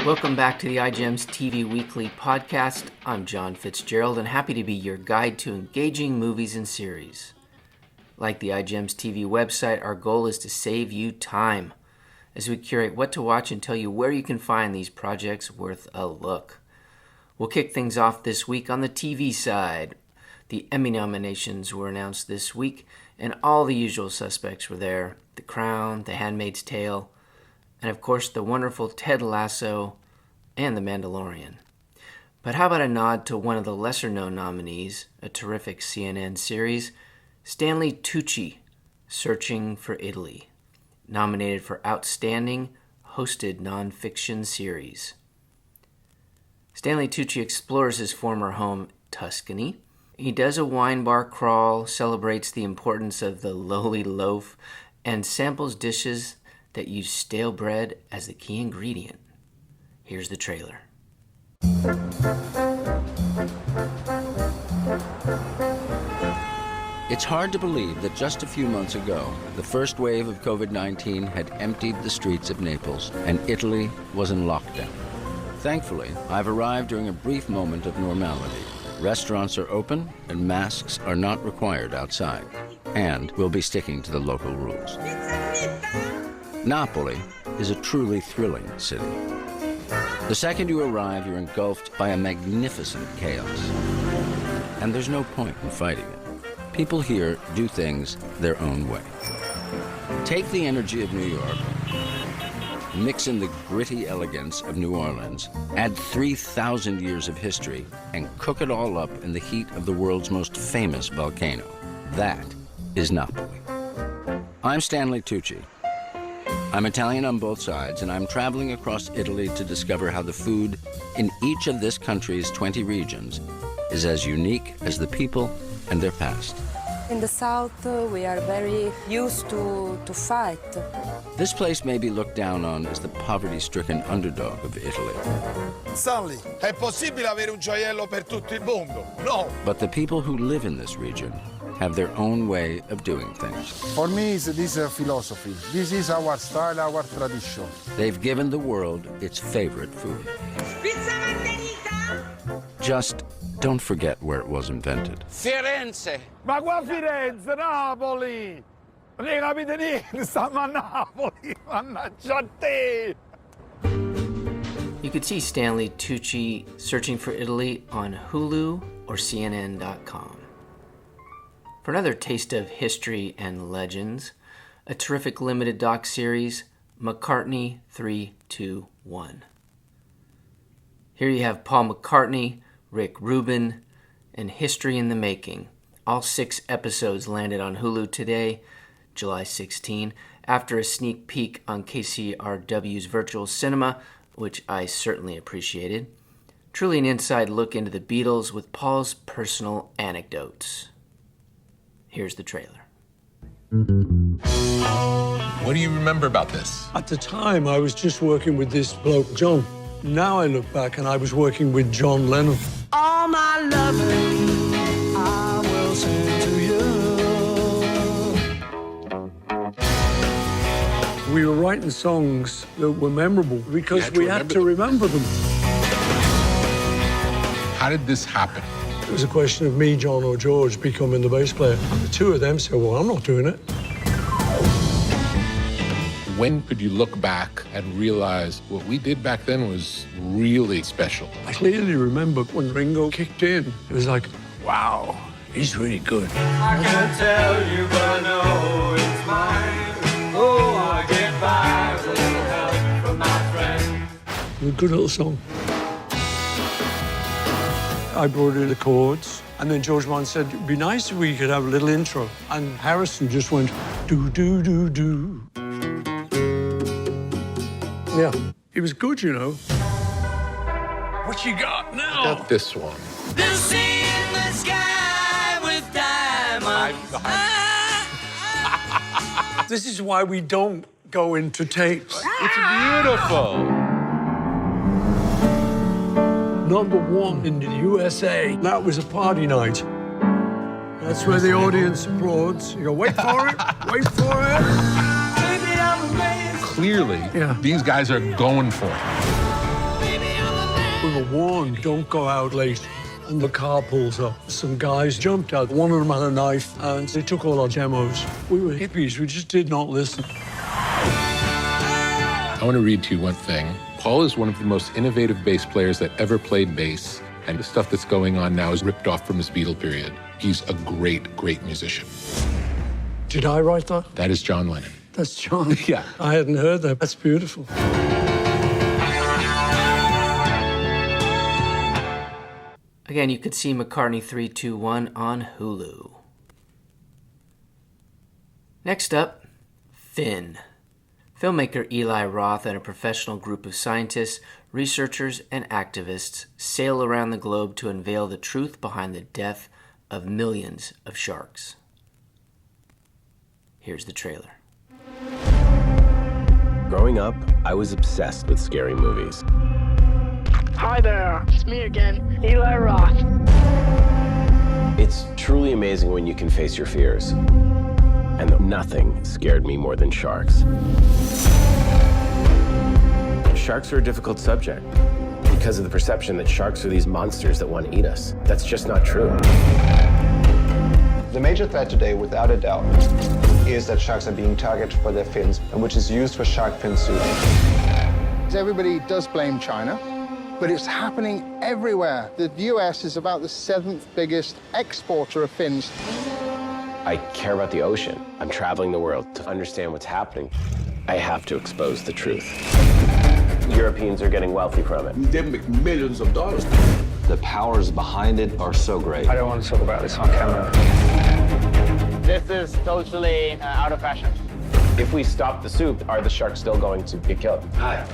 Welcome back to the iGEM's TV Weekly podcast. I'm John Fitzgerald and happy to be your guide to engaging movies and series. Like the iGEM's TV website, our goal is to save you time as we curate what to watch and tell you where you can find these projects worth a look. We'll kick things off this week on the TV side. The Emmy nominations were announced this week, and all the usual suspects were there. The Crown, The Handmaid's Tale, and of course the wonderful Ted Lasso and The Mandalorian. But how about a nod to one of the lesser-known nominees, a terrific CNN series, Stanley Tucci, Searching for Italy, nominated for Outstanding Hosted Nonfiction Series. Stanley Tucci explores his former home, Tuscany. He does a wine bar crawl, celebrates the importance of the lowly loaf, and samples dishes that use stale bread as the key ingredient. Here's the trailer. It's hard to believe that just a few months ago, the first wave of COVID-19 had emptied the streets of Naples and Italy was in lockdown. Thankfully, I've arrived during a brief moment of normality. Restaurants are open and masks are not required outside. And we'll be sticking to the local rules. Napoli is a truly thrilling city. The second you arrive, you're engulfed by a magnificent chaos. And there's no point in fighting it. People here do things their own way. Take the energy of New York, mix in the gritty elegance of New Orleans, add 3,000 years of history, and cook it all up in the heat of the world's most famous volcano. That is Napoli. I'm Stanley Tucci. I'm Italian on both sides, and I'm traveling across Italy to discover how the food in each of this country's 20 regions is as unique as the people and their past. In the south, we are very used to fight. This place may be looked down on as the poverty-stricken underdog of Italy. Stanley, è possibile avere un gioiello per tutto il mondo? No! But the people who live in this region have their own way of doing things. For me, this is a philosophy. This is our style, our tradition. They've given the world its favorite food. Pizza margherita! Just don't forget where it was invented. Firenze! Ma qua Firenze, Napoli! Non capite niente, stiamo a Napoli! Mannaggia a te! You could see Stanley Tucci Searching for Italy on Hulu or CNN.com. For another taste of history and legends, a terrific limited doc series, McCartney 321. Here you have Paul McCartney, Rick Rubin, and History in the Making. All 6 episodes landed on Hulu today, July 16, after a sneak peek on KCRW's virtual cinema, which I certainly appreciated. Truly an inside look into the Beatles with Paul's personal anecdotes. Here's the trailer. What do you remember about this? At the time, I was just working with this bloke, John. Now I look back and I was working with John Lennon. All my loving, I will send to you. We were writing songs that were memorable because we had to remember them. How did this happen? It was a question of me, John, or George becoming the bass player. The two of them said, well, I'm not doing it. When could you look back and realize what we did back then was really special? I clearly remember when Ringo kicked in, it was like, wow, he's really good. I can't tell you, but I know it's mine. Oh, I get by with a little help from my friend. It was a good little song. I brought in the chords, and then George Mann said, it'd be nice if we could have a little intro. And Harrison just went, do, do, do, do. Yeah, it was good, you know. What you got now? Got this one. The sea in the sky with diamonds. This is why we don't go into tapes. It's beautiful. #1 in the USA. That was a party night. That's where the audience applauds. You go, wait for it, wait for it. Clearly, Yeah. these guys are going for it. We were warned, don't go out late. And the car pulls up. Some guys jumped out. One of them had a knife, and they took all our demos. We were hippies. We just did not listen. I want to read to you one thing. Paul is one of the most innovative bass players that ever played bass, and the stuff that's going on now is ripped off from his Beatle period. He's a great, great musician. Did I write that? That is John Lennon. That's John. Yeah. I hadn't heard that. That's beautiful. Again, you could see McCartney 321 on Hulu. Next up, Finn. Filmmaker Eli Roth and a professional group of scientists, researchers, and activists sail around the globe to unveil the truth behind the death of millions of sharks. Here's the trailer. Growing up, I was obsessed with scary movies. Hi there, it's me again, Eli Roth. It's truly amazing when you can face your fears. And nothing scared me more than sharks. Sharks are a difficult subject because of the perception that sharks are these monsters that want to eat us. That's just not true. The major threat today, without a doubt, is that sharks are being targeted for their fins, and which is used for shark fin soup. Everybody does blame China, but it's happening everywhere. The US is about the 7th biggest exporter of fins. I care about the ocean. I'm traveling the world to understand what's happening. I have to expose the truth. Europeans are getting wealthy from it. They make millions of dollars. The powers behind it are so great. I don't want to talk about this on camera. This is totally out of fashion. If we stop the soup, are the sharks still going to get killed? Hi.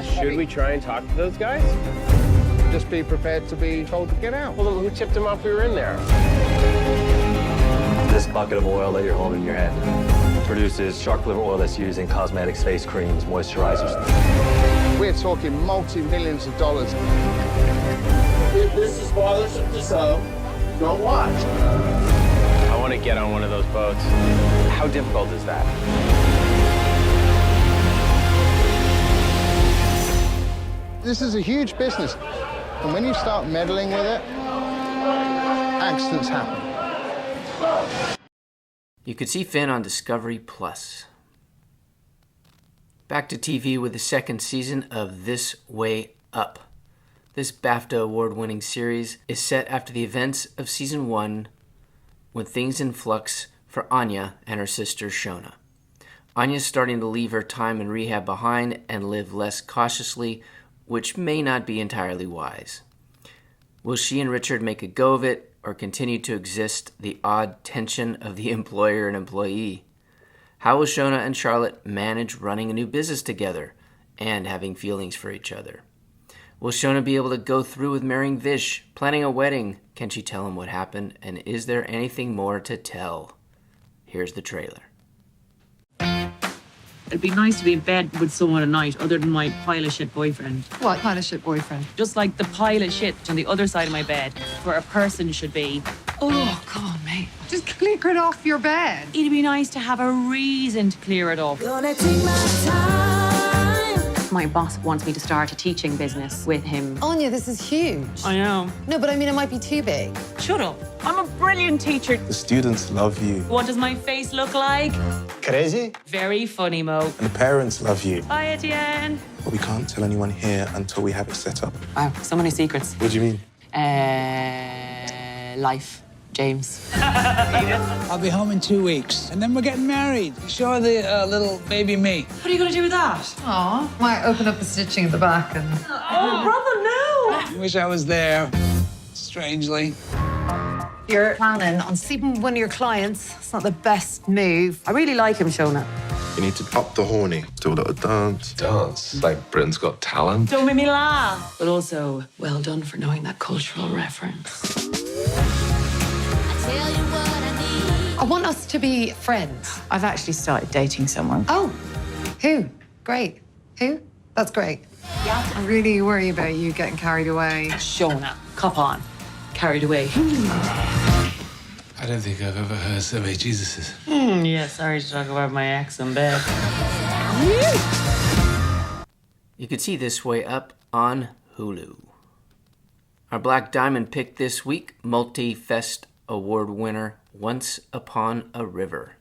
Should we try and talk to those guys? Just be prepared to be told to get out. Well, then who tipped them off we were in there? This bucket of oil that you're holding in your hand produces shark liver oil that's used in cosmetics, face creams, moisturizers. We're talking multi-millions of dollars. If this is bothersome to some, don't watch. I want to get on one of those boats. How difficult is that? This is a huge business, and when you start meddling with it, accidents happen. You could see Finn on Discovery Plus. Back to TV with the second season of This Way Up. This BAFTA award-winning series is set after the events of season 1 when things in flux for Anya and her sister Shona. Anya's starting to leave her time in rehab behind and live less cautiously, which may not be entirely wise. Will she and Richard make a go of it or continue to exist the odd tension of the employer and employee? How will Shona and Charlotte manage running a new business together and having feelings for each other? Will Shona be able to go through with marrying Vish, planning a wedding? Can she tell him what happened? And is there anything more to tell? Here's the trailer. It'd be nice to be in bed with someone at night other than my pile of shit boyfriend. What pile of shit boyfriend? Just like the pile of shit on the other side of my bed, where a person should be. Oh, come on, mate. Just clear it off your bed. It'd be nice to have a reason to clear it off. Gonna take my time. My boss wants me to start a teaching business with him. Anya, this is huge. I know. No, but I mean, it might be too big. Shut up. I'm a brilliant teacher. The students love you. What does my face look like? Crazy. Very funny, Mo. And the parents love you. Bye, Etienne. But we can't tell anyone here until we have it set up. Wow, so many secrets. What do you mean? Life. James. I'll be home in 2 weeks, and then we're getting married. Show the little baby me. What are you going to do with that? Aw, might open up the stitching at the back and... Oh, brother, no! Wish I was there, strangely. You're planning on sleeping with one of your clients. It's not the best move. I really like him, Shona. You need to up the horny. Do a little dance. Dance? Like Britain's Got Talent? Don't make me laugh. But also, well done for knowing that cultural reference. I want us to be friends. I've actually started dating someone. Oh, who? Great. Who? That's great. Yeah. I really worry about you getting carried away. Shona, cop on. Carried away. I don't think I've ever heard so many Jesuses. Yeah, sorry to talk about my ex in bed. You can see This Way Up on Hulu. Our Black Diamond pick this week, Multi-Fest Award winner Once Upon a River.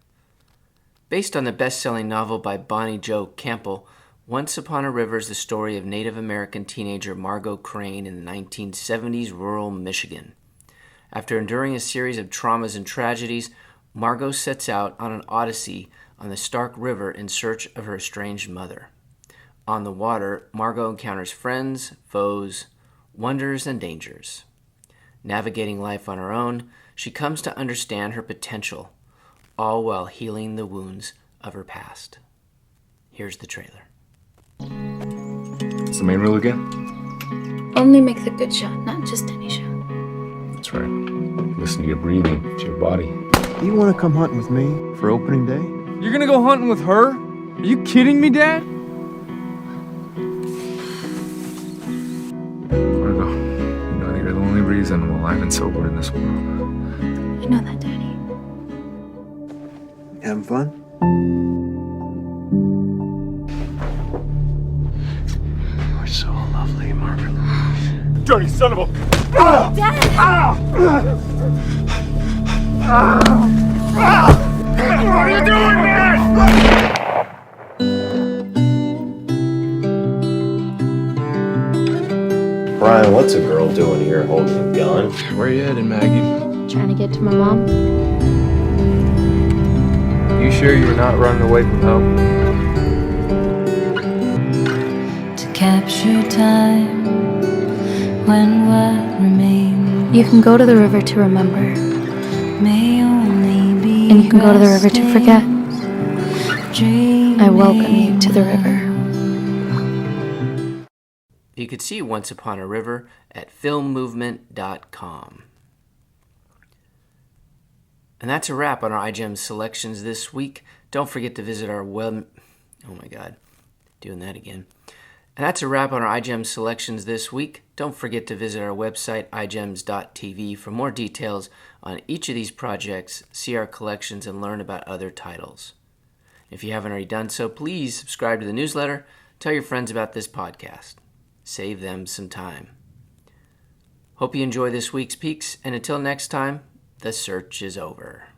Based on the best-selling novel by Bonnie Jo Campbell, Once Upon a River is the story of Native American teenager Margot Crane in the 1970s rural Michigan. After enduring a series of traumas and tragedies, Margot sets out on an odyssey on the Stark River in search of her estranged mother. On the water, Margot encounters friends, foes, wonders, and dangers. Navigating life on her own, she comes to understand her potential, all while healing the wounds of her past. Here's the trailer. What's the main rule again? Only make the good shot, not just any shot. That's right. Listen to your breathing, to your body. You want to come hunting with me for opening day? You're gonna go hunting with her? Are you kidding me, Dad? Margo, you know that you're the only reason I'm alive and sober in this world. I know that, Daddy. Having fun? You're so lovely, Margaret Louise. Dirty son of a... Dad! What are you doing, man? Brian, what's a girl doing here holding a gun? Where you headed, Maggie? Trying to get to my mom. You sure you're not running away from home? To capture time when what remains. You can go to the river to remember. May only be And you can go to the river to forget. dreaming. I welcome you to the river. You could see Once Upon a River at filmmovement.com. And that's a wrap on our iGEM selections this week. Don't forget to visit our web... Oh my God, doing that again. And that's a wrap on our iGEM selections this week. Don't forget to visit our website, igems.tv, for more details on each of these projects, see our collections, and learn about other titles. If you haven't already done so, please subscribe to the newsletter. Tell your friends about this podcast. Save them some time. Hope you enjoy this week's peaks, and until next time, the search is over.